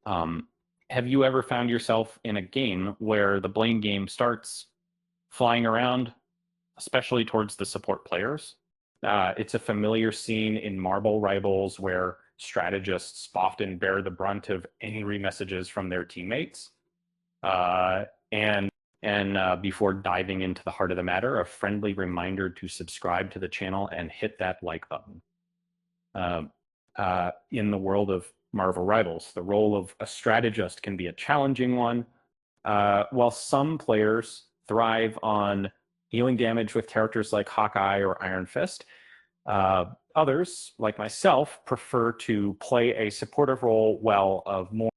Um, have you ever found yourself in a game where the blame game starts flying around, especially towards the support players? It's a familiar scene in Marvel Rivals where strategists often bear the brunt of angry messages from their teammates. Uh, and before diving into the heart of the matter, a friendly reminder to subscribe to the channel and hit that like button. In the world of Marvel Rivals, the role of a strategist can be a challenging one. While some players thrive on healing damage with characters like Hawkeye or Iron Fist, others, like myself, prefer to play a supportive role well of more.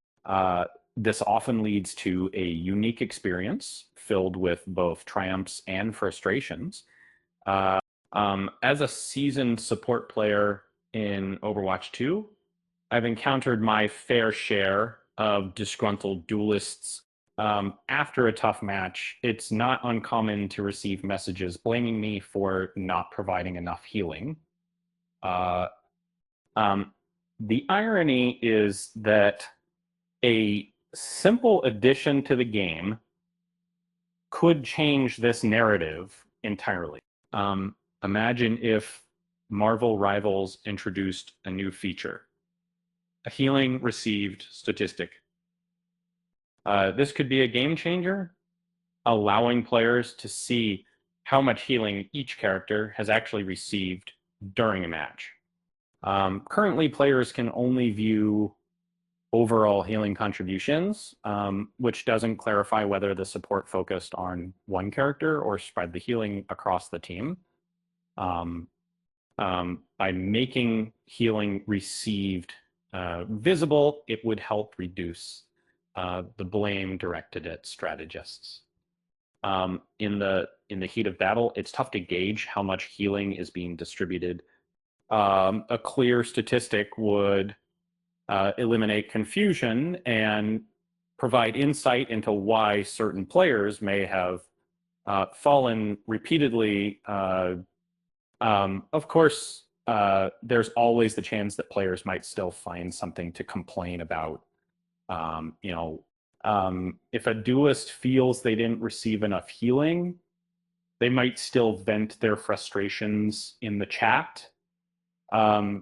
This often leads to a unique experience filled with both triumphs and frustrations. As a seasoned support player in Overwatch 2, I've encountered my fair share of disgruntled duelists. After a tough match, it's not uncommon to receive messages blaming me for not providing enough healing. Uh, the irony is that a simple addition to the game could change this narrative entirely. Imagine if Marvel Rivals introduced a new feature, a healing received statistic. This could be a game changer, allowing players to see how much healing each character has actually received during a match. Currently, players can only view overall healing contributions, which doesn't clarify whether the support focused on one character or spread the healing across the team. By making healing received visible, it would help reduce the blame directed at strategists. In the heat of battle, it's tough to gauge how much healing is being distributed. A clear statistic would eliminate confusion and provide insight into why certain players may have fallen repeatedly. Of course, there's always the chance that players might still find something to complain about. If a duelist feels they didn't receive enough healing, they might still vent their frustrations in the chat. But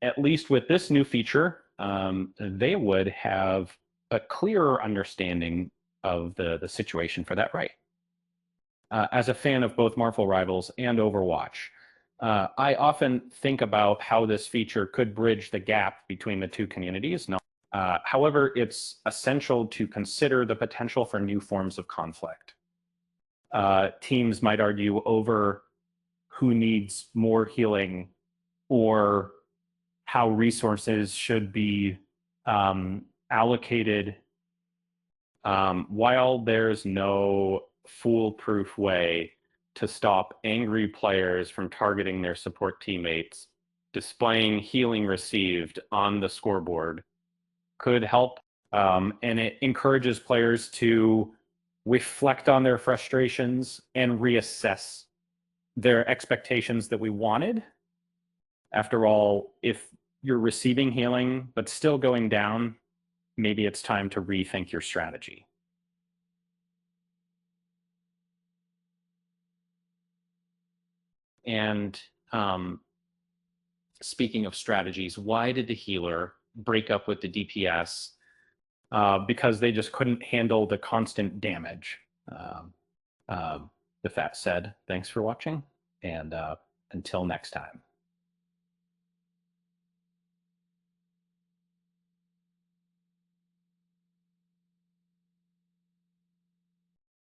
at least with this new feature, they would have a clearer understanding of the situation for that right. As a fan of both Marvel Rivals and Overwatch, I often think about how this feature could bridge the gap between the two communities. However, it's essential to consider the potential for new forms of conflict. Teams might argue over who needs more healing or how resources should be allocated. While there's no foolproof way to stop angry players from targeting their support teammates, displaying healing received on the scoreboard could help. And it encourages players to reflect on their frustrations and reassess their expectations that we wanted. After all, if you're receiving healing but still going down, maybe it's time to rethink your strategy. And speaking of strategies, why did the healer break up with the DPS? Because they just couldn't handle the constant damage. With that said, thanks for watching, and until next time.